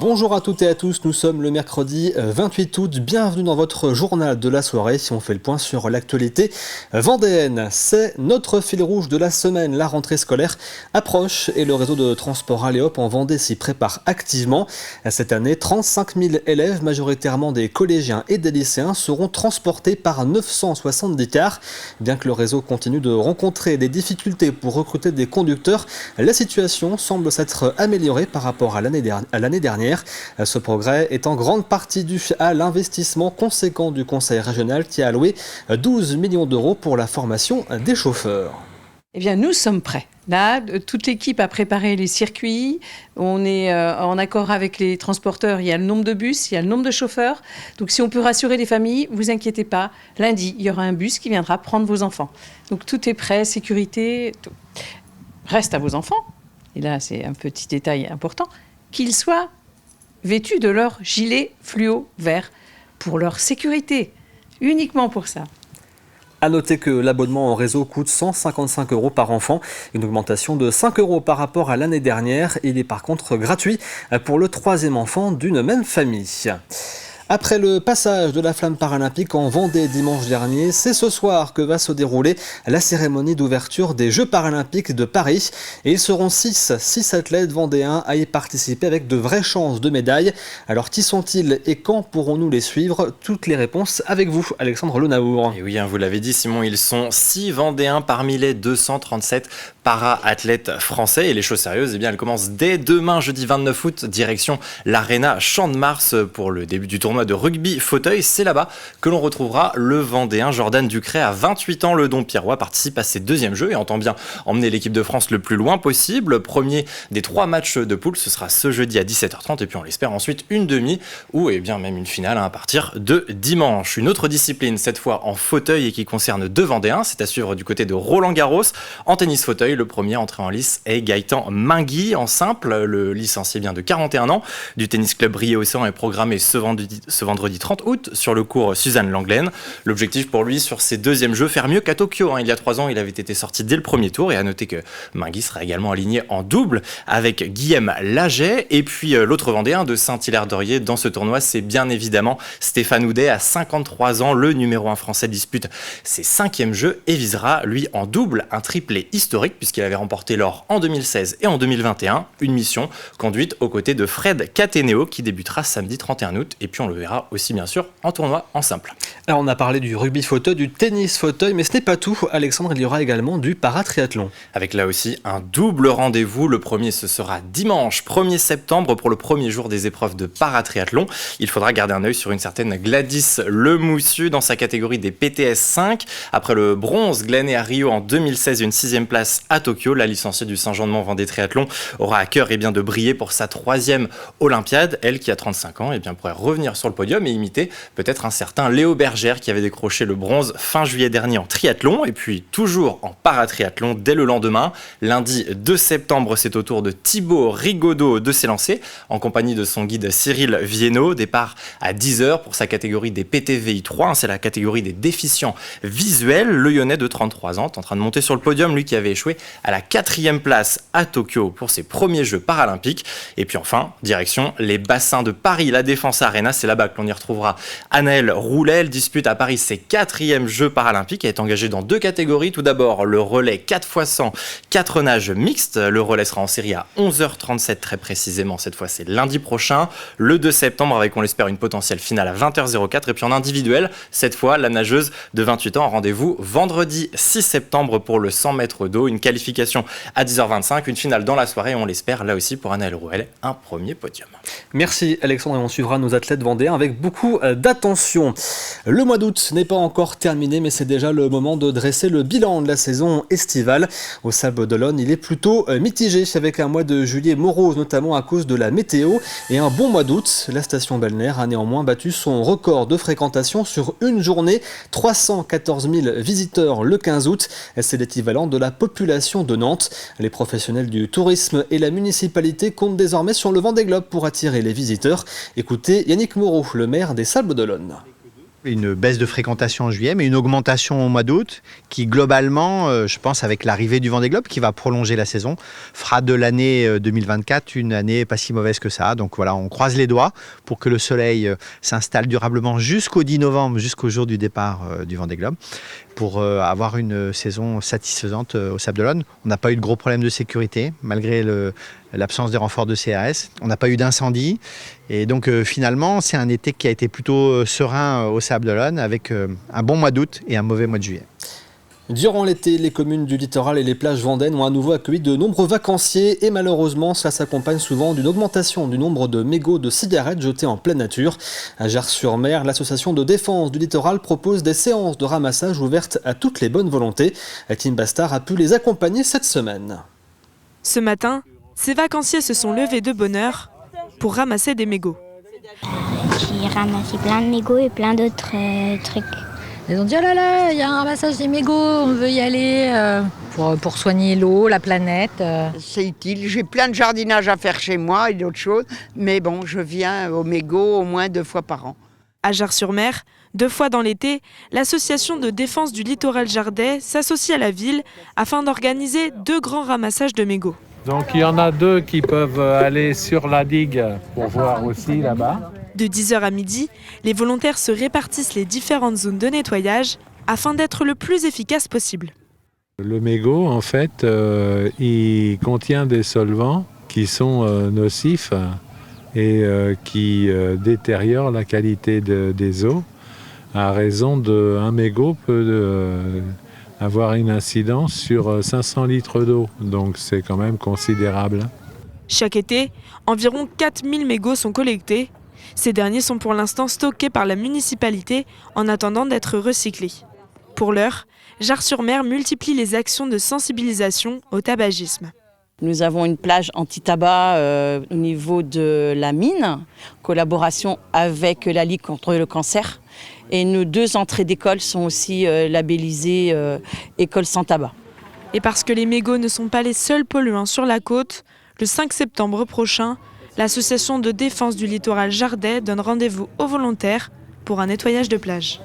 Bonjour à toutes et à tous, nous sommes le mercredi 28 août, bienvenue dans votre journal de la soirée. Si on fait le point sur l'actualité vendéenne, c'est notre fil rouge de la semaine. La rentrée scolaire approche et le réseau de transport Aléop en Vendée s'y prépare activement. Cette année, 35 000 élèves, majoritairement des collégiens et des lycéens, seront transportés par 970 cars. Bien que le réseau continue de rencontrer des difficultés pour recruter des conducteurs, la situation semble s'être améliorée par rapport à l'année dernière. Ce progrès est en grande partie dû à l'investissement conséquent du Conseil régional qui a alloué 12 millions d'euros pour la formation des chauffeurs. Eh bien, nous sommes prêts. Là, toute l'équipe a préparé les circuits. On est en accord avec les transporteurs. Il y a le nombre de bus, il y a le nombre de chauffeurs. Donc, si on peut rassurer les familles, vous inquiétez pas. Lundi, il y aura un bus qui viendra prendre vos enfants. Donc, tout est prêt, sécurité. Tout. Reste à vos enfants. Et là, c'est un petit détail important. Qu'ils soient vêtus de leur gilet fluo vert pour leur sécurité. Uniquement pour ça. A noter que l'abonnement au réseau coûte 155 € par enfant, une augmentation de 5 € par rapport à l'année dernière. Il est par contre gratuit pour le troisième enfant d'une même famille. Après le passage de la flamme paralympique en Vendée dimanche dernier, c'est ce soir que va se dérouler la cérémonie d'ouverture des Jeux paralympiques de Paris. Et ils seront 6 athlètes vendéens à y participer avec de vraies chances de médailles. Alors qui sont-ils et quand pourrons-nous les suivre? Toutes les réponses avec vous, Alexandre Lenaour. Et oui, vous l'avez dit Simon, ils sont 6 vendéens parmi les 237 para-athlètes français. Et les choses sérieuses, elles commencent dès demain, jeudi 29 août, direction l'Arena Champ de Mars pour le début du tournoi de rugby fauteuil. C'est là-bas que l'on retrouvera le Vendéen Jordan Ducret. À 28 ans, le Dompierrois participe à ses deuxièmes Jeux et entend bien emmener l'équipe de France le plus loin possible. Premier des 3 matchs de poule, ce sera ce jeudi à 17h30 et puis on l'espère ensuite une demi ou bien même une finale à partir de dimanche. Une autre discipline, cette fois en fauteuil et qui concerne 2 Vendéens, c'est à suivre du côté de Roland Garros. En tennis fauteuil, le premier entré en lice est Gaëtan Mingui. En simple, le licencié de 41 ans du tennis club Brié-Océan est programmé ce vendredi 30 août sur le cours Suzanne Langlaine. L'objectif pour lui sur ses deuxièmes Jeux, faire mieux qu'à Tokyo. Il y a 3 ans, il avait été sorti dès le premier tour et à noter que Mingui sera également aligné en double avec Guillaume Laget. Et puis l'autre Vendéen de Saint-Hilaire-d'Orier dans ce tournoi, c'est bien évidemment Stéphane Houdet. À 53 ans, le numéro 1 français dispute ses 5e Jeux et visera lui en double un triplé historique puisqu'il avait remporté l'or en 2016 et en 2021. Une mission conduite aux côtés de Fred Cateneo qui débutera samedi 31 août et puis on le verra aussi bien sûr en tournoi en simple. Alors on a parlé du rugby fauteuil, du tennis fauteuil, mais ce n'est pas tout. Alexandre, il y aura également du paratriathlon. Avec là aussi un double rendez-vous. Le premier, ce sera dimanche 1er septembre pour le premier jour des épreuves de paratriathlon. Il faudra garder un œil sur une certaine Gladys Lemoussu dans sa catégorie des PTS 5. Après le bronze glané à Rio en 2016 et une 6e place à Tokyo, la licenciée du Saint-Jean-de-Mont-Vendée Triathlon aura à cœur de briller pour sa 3e Olympiade. Elle qui a 35 ans pourrait revenir sur le podium et imiter peut-être un certain Léo Bergère qui avait décroché le bronze fin juillet dernier en triathlon. Et puis toujours en paratriathlon dès le lendemain, lundi 2 septembre, c'est au tour de Thibaut Rigaudot de s'élancer en compagnie de son guide Cyril Viennot. Départ à 10h pour sa catégorie des PTVI 3, c'est la catégorie des déficients visuels. Le Lyonnais de 33 ans est en train de monter sur le podium, lui qui avait échoué à la 4e place à Tokyo pour ses premiers Jeux paralympiques. Et puis enfin, direction les bassins de Paris, la Défense Arena, c'est là-bas que l'on y retrouvera Anaëlle Roulet. Elle dispute à Paris ses 4e Jeux paralympiques. Elle est engagée dans 2 catégories. Tout d'abord, le relais 4x100, 4 nages mixtes. Le relais sera en série à 11h37 très précisément. Cette fois, c'est lundi prochain, le 2 septembre, avec, on l'espère, une potentielle finale à 20h04. Et puis en individuel, cette fois, la nageuse de 28 ans, rendez-vous vendredi 6 septembre pour le 100 mètres d'eau. Une qualification à 10h25, une finale dans la soirée. On l'espère, là aussi, pour Anaëlle Roulet, un premier podium. Merci Alexandre et on suivra nos athlètes vendéens avec beaucoup d'attention. Le mois d'août n'est pas encore terminé mais c'est déjà le moment de dresser le bilan de la saison estivale. Au Sables d'Olonne, il est plutôt mitigé avec un mois de juillet morose notamment à cause de la météo et un bon mois d'août. La station balnéaire a néanmoins battu son record de fréquentation sur une journée, 314 000 visiteurs le 15 août. C'est l'équivalent de la population de Nantes. Les professionnels du tourisme et la municipalité comptent désormais sur le Vendée Globe pour attirer les visiteurs. Écoutez Yannick Moreau, le maire des Sables d'Olonne. Une baisse de fréquentation en juillet, mais une augmentation au mois d'août qui globalement, je pense avec l'arrivée du Vendée Globe qui va prolonger la saison, fera de l'année 2024 une année pas si mauvaise que ça. Donc voilà, on croise les doigts pour que le soleil s'installe durablement jusqu'au 10 novembre, jusqu'au jour du départ du Vendée Globe, pour avoir une saison satisfaisante au Sables d'Olonne. On n'a pas eu de gros problèmes de sécurité, malgré l'absence des renforts de CRS. On n'a pas eu d'incendie. Et donc finalement, c'est un été qui a été plutôt serein au Sables d'Olonne, avec un bon mois d'août et un mauvais mois de juillet. Durant l'été, les communes du littoral et les plages vendéennes ont à nouveau accueilli de nombreux vacanciers et malheureusement, cela s'accompagne souvent d'une augmentation du nombre de mégots de cigarettes jetés en pleine nature. À Jars-sur-Mer, l'association de défense du littoral propose des séances de ramassage ouvertes à toutes les bonnes volontés. Tim Bastard a pu les accompagner cette semaine. Ce matin, ces vacanciers se sont levés de bonne heure pour ramasser des mégots. J'ai ramassé plein de mégots et plein d'autres trucs. Ils ont dit « Oh là là, il y a un ramassage des mégots, on veut y aller pour soigner l'eau, la planète. » C'est utile, j'ai plein de jardinage à faire chez moi et d'autres choses, mais bon, je viens aux mégots au moins 2 fois par an. À Jars-sur-Mer, 2 fois dans l'été, l'association de défense du littoral jardais s'associe à la ville afin d'organiser 2 grands ramassages de mégots. Donc il y en a 2 qui peuvent aller sur la digue pour voir aussi là-bas. De 10h à midi, les volontaires se répartissent les différentes zones de nettoyage afin d'être le plus efficace possible. Le mégot, en fait, il contient des solvants qui sont nocifs et qui détériorent la qualité des eaux. À raison d'un mégot peut avoir une incidence sur 500 litres d'eau, donc c'est quand même considérable. Chaque été, environ 4000 mégots sont collectés. Ces derniers sont pour l'instant stockés par la municipalité en attendant d'être recyclés. Pour l'heure, Jars-sur-Mer multiplie les actions de sensibilisation au tabagisme. Nous avons une plage anti-tabac au niveau de la mine, collaboration avec la Ligue contre le cancer. Et nos 2 entrées d'école sont aussi labellisées école sans tabac. Et parce que les mégots ne sont pas les seuls polluants sur la côte, le 5 septembre prochain, l'association de défense du littoral jardais donne rendez-vous aux volontaires pour un nettoyage de plage.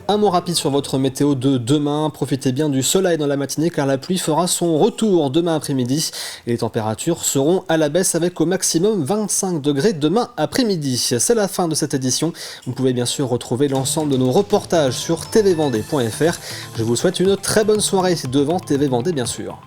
Un mot rapide sur votre météo de demain. Profitez bien du soleil dans la matinée car la pluie fera son retour demain après-midi. Et les températures seront à la baisse avec au maximum 25 degrés demain après-midi. C'est la fin de cette édition. Vous pouvez bien sûr retrouver l'ensemble de nos reportages sur tvvendée.fr. Je vous souhaite une très bonne soirée devant TV Vendée bien sûr.